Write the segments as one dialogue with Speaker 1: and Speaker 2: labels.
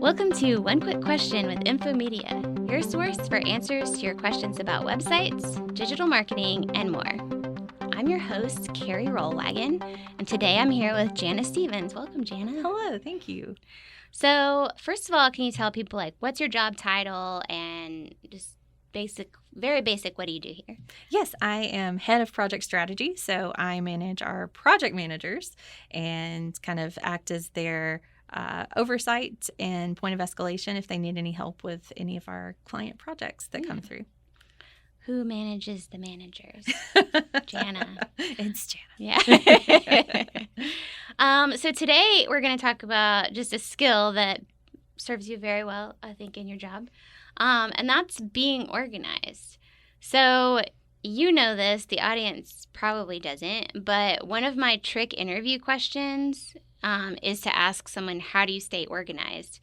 Speaker 1: Welcome to One Quick Question with Infomedia, your source for answers to your questions about websites, digital marketing, and more. I'm your host, Carrie Rollwagon, and today I'm here with Janna Stevens. Welcome, Janna.
Speaker 2: Hello, thank you.
Speaker 1: So, first of all, can you tell people, what's your job title and just very basic, what do you do here?
Speaker 2: Yes, I am head of project strategy, so I manage our project managers and kind of act as their oversight and point of escalation if they need any help with any of our client projects that come through.
Speaker 1: Who manages the managers? Janna.
Speaker 2: It's Janna.
Speaker 1: Yeah. So today we're going to talk about just a skill that serves you very well, I think, in your job, and that's being organized. So you know this, the audience probably doesn't, but one of my trick interview questions is to ask someone, how do you stay organized?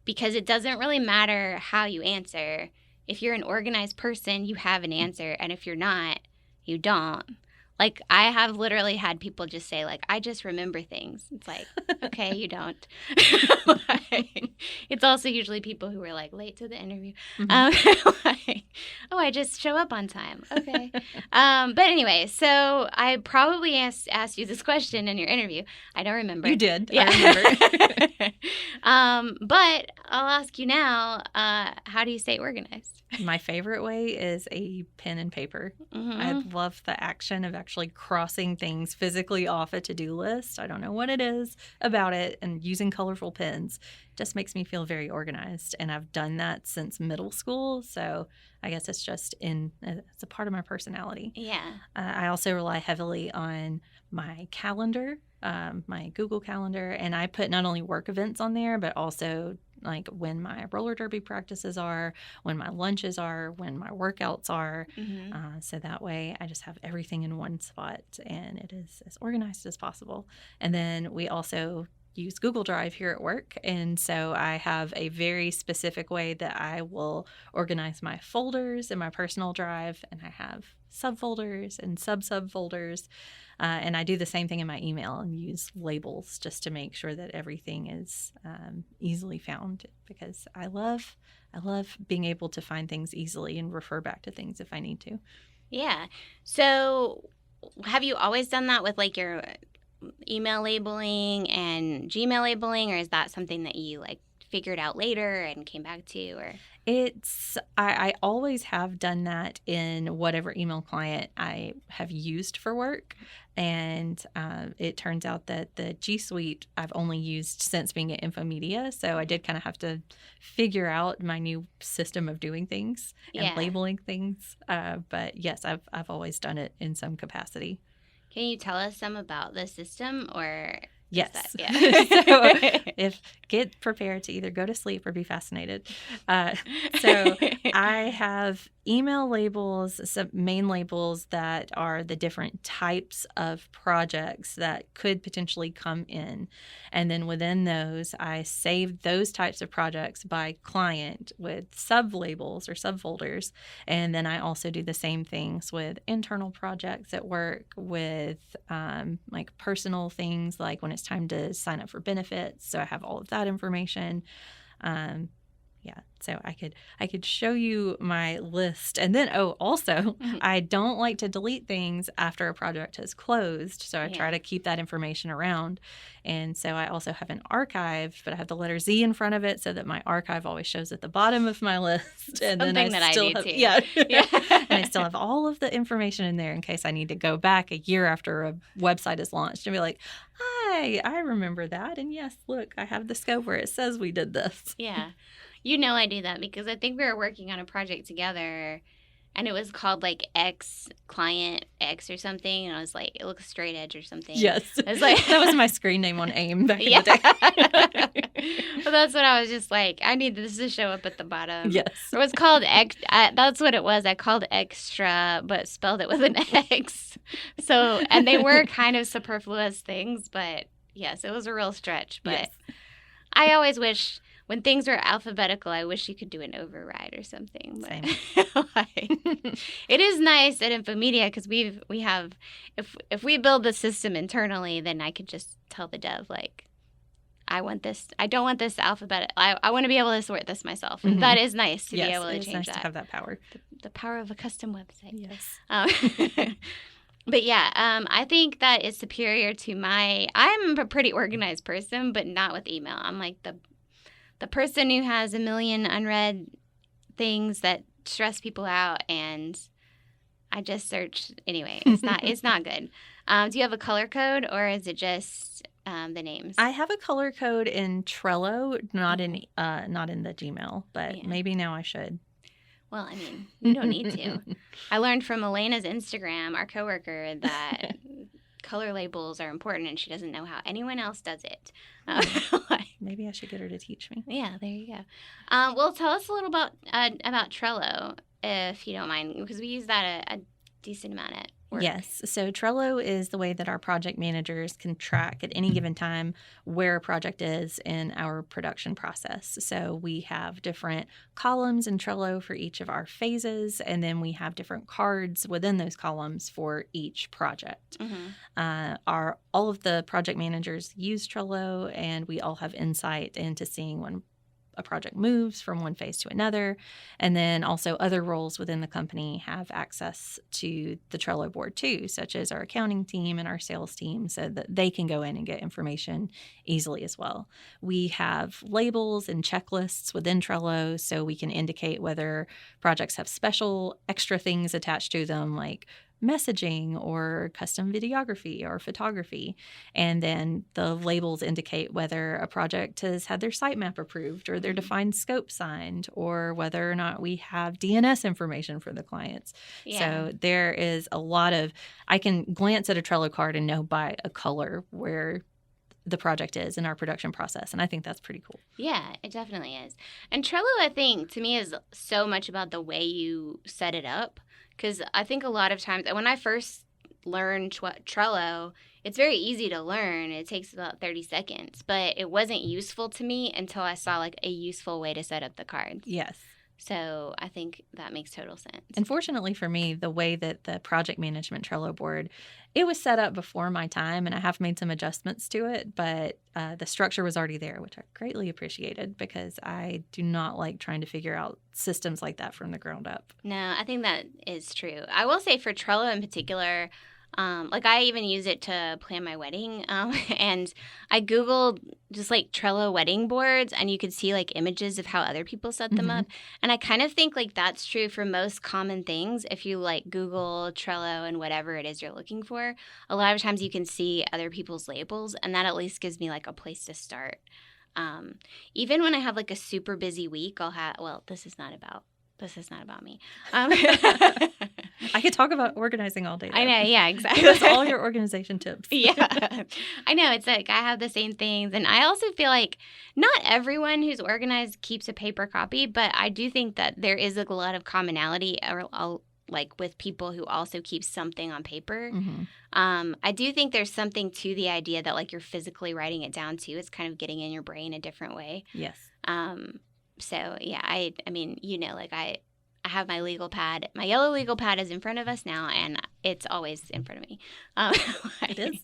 Speaker 1: Because it doesn't really matter how you answer. If you're an organized person, you have an answer. And if you're not, you don't. I have literally had people just say, I just remember things. It's okay, you don't. It's also usually people who are, late to the interview. Mm-hmm. I just show up on time. Okay. But anyway, so I probably asked you this question in your interview. I don't remember.
Speaker 2: You did.
Speaker 1: Yeah.
Speaker 2: I
Speaker 1: remember. But I'll ask you now, how do you stay organized?
Speaker 2: My favorite way is a pen and paper.
Speaker 1: Mm-hmm.
Speaker 2: I love the action of actually crossing things physically off a to-do list. I don't know what it is about it, and using colorful pens just makes me feel very organized. And I've done that since middle school, so I guess it's a part of my personality.
Speaker 1: Yeah.
Speaker 2: I also rely heavily on my calendar, my Google Calendar, and I put not only work events on there, but also when my roller derby practices are, when my lunches are, when my workouts are. Mm-hmm. So that way I just have everything in one spot and it is as organized as possible. And then we also use Google Drive here at work. And so I have a very specific way that I will organize my folders in my personal drive, and I have subfolders and subfolders. And I do the same thing in my email and use labels just to make sure that everything is easily found, because I love being able to find things easily and refer back to things if I need to.
Speaker 1: Yeah. So have you always done that with your email labeling and Gmail labeling, or is that something that you figured out later and came back to? Or
Speaker 2: I always have done that in whatever email client I have used for work. And it turns out that the G Suite I've only used since being at Infomedia. So I did kind of have to figure out my new system of doing things and labeling things. But yes, I've always done it in some capacity.
Speaker 1: Can you tell us some about the system, or?
Speaker 2: Yes.
Speaker 1: So
Speaker 2: get prepared to either go to sleep or be fascinated. So I have email labels, some main labels that are the different types of projects that could potentially come in. And then within those, I save those types of projects by client with sub-labels or subfolders. And then I also do the same things with internal projects at work, with personal things, like when it's time to sign up for benefits. So I have all of that information. So I could show you my list. And then, also, I don't like to delete things after a project has closed. So I try to keep that information around. And so I also have an archive, but I have the letter Z in front of it so that my archive always shows at the bottom of my list. And
Speaker 1: something
Speaker 2: then
Speaker 1: that I do too.
Speaker 2: Yeah. And I still have all of the information in there in case I need to go back a year after a website is launched and be like, hi, I remember that. And yes, look, I have the scope where it says we did this.
Speaker 1: Yeah. I do that because I think we were working on a project together, and it was called X Client X or something, and I was it looks straight edge or something.
Speaker 2: Yes.
Speaker 1: I was
Speaker 2: that was my screen name on AIM back in the day.
Speaker 1: Well, that's what I was just I need this to show up at the bottom.
Speaker 2: Yes.
Speaker 1: It was called X. That's what it was. I called extra, but spelled it with an X. So, and they were kind of superfluous things, but yes, it was a real stretch. But yes. I always wish, when things are alphabetical, I wish you could do an override or something. But it is nice at Infomedia because we have, if we build the system internally, then I could just tell the dev I don't want this alphabet. I want to be able to sort this myself. And that is nice to be able to
Speaker 2: It's
Speaker 1: change
Speaker 2: nice
Speaker 1: that.
Speaker 2: to have that power.
Speaker 1: The power of a custom website.
Speaker 2: Yes.
Speaker 1: But yeah, I think that is superior to I'm a pretty organized person, but not with email. I'm like the person who has a million unread things that stress people out, and I just search anyway. It's not good. Do you have a color code, or is it just the names?
Speaker 2: I have a color code in Trello, not in the Gmail, but maybe now I should.
Speaker 1: Well, I mean, you don't need to. I learned from Elena's Instagram, our coworker, that color labels are important, and she doesn't know how anyone else does it.
Speaker 2: Maybe I should get her to teach me.
Speaker 1: Yeah, there you go. Well, tell us a little about Trello, if you don't mind, because we use that a decent amount at work.
Speaker 2: Yes. So Trello is the way that our project managers can track at any given time where a project is in our production process. So we have different columns in Trello for each of our phases, and then we have different cards within those columns for each project. All of the project managers use Trello, and we all have insight into seeing when a project moves from one phase to another. And then also other roles within the company have access to the Trello board too, such as our accounting team and our sales team, so that they can go in and get information easily as well. We have labels and checklists within Trello, so we can indicate whether projects have special extra things attached to them, like messaging or custom videography or photography. And then the labels indicate whether a project has had their sitemap approved or their defined scope signed, or whether or not we have DNS information for the clients. So there is a lot of, I can glance at a Trello card and know by a color where the project is in our production process. And I think that's pretty cool.
Speaker 1: Yeah, it definitely is. And Trello, I think, to me is so much about the way you set it up. Because I think a lot of times, when I first learned Trello, it's very easy to learn. It takes about 30 seconds. But it wasn't useful to me until I saw like a useful way to set up the cards.
Speaker 2: Yes.
Speaker 1: So I think that makes total sense.
Speaker 2: And fortunately for me, the way that the project management Trello board, it was set up before my time, and I have made some adjustments to it, but the structure was already there, which I greatly appreciated, because I do not like trying to figure out systems like that from the ground up.
Speaker 1: No, I think that is true. I will say for Trello in particular, like I even use it to plan my wedding, and I Googled just like Trello wedding boards, and you could see like images of how other people set them up. And I kind of think like that's true for most common things. If you like Google Trello and whatever it is you're looking for, a lot of times you can see other people's labels, and that at least gives me like a place to start. Even when I have like a super busy week, this is not about me.
Speaker 2: I could talk about organizing all day, though.
Speaker 1: I know, yeah, exactly.
Speaker 2: That's all your organization tips.
Speaker 1: Yeah. I know, it's like I have the same things. And I also feel like not everyone who's organized keeps a paper copy, but I do think that there is a lot of commonality like with people who also keep something on paper. I do think there's something to the idea that like you're physically writing it down too. It's kind of getting in your brain a different way.
Speaker 2: Yes.
Speaker 1: So yeah, I mean, like I have my legal pad. My yellow legal pad is in front of us now, and it's always in front of me.
Speaker 2: It is.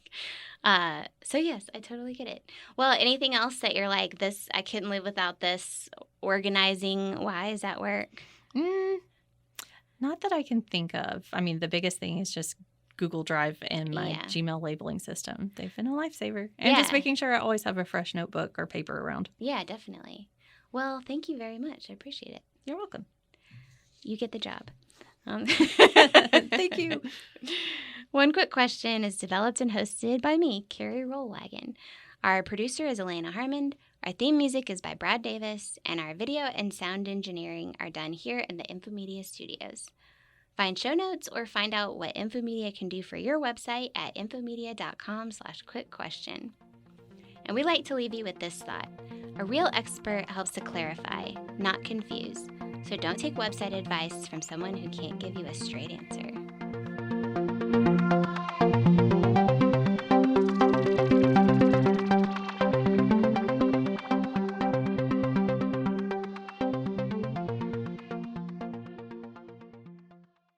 Speaker 1: So yes, I totally get it. Well, anything else that you're like, this, I couldn't live without this organizing wise at work?
Speaker 2: Not that I can think of. I mean, the biggest thing is just Google Drive and my Gmail labeling system. They've been a lifesaver. And just making sure I always have a fresh notebook or paper around. Yeah,
Speaker 1: definitely. Well, thank you very much. I appreciate it.
Speaker 2: You're welcome.
Speaker 1: You get the job.
Speaker 2: Thank you.
Speaker 1: One Quick Question is developed and hosted by me, Carrie Rollwagon. Our producer is Elena Harmond. Our theme music is by Brad Davis, and our video and sound engineering are done here in the Infomedia studios. Find show notes or find out what Infomedia can do for your website at infomedia.com/quickquestion. And we like to leave you with this thought. A real expert helps to clarify, not confuse. So don't take website advice from someone who can't give you a straight answer.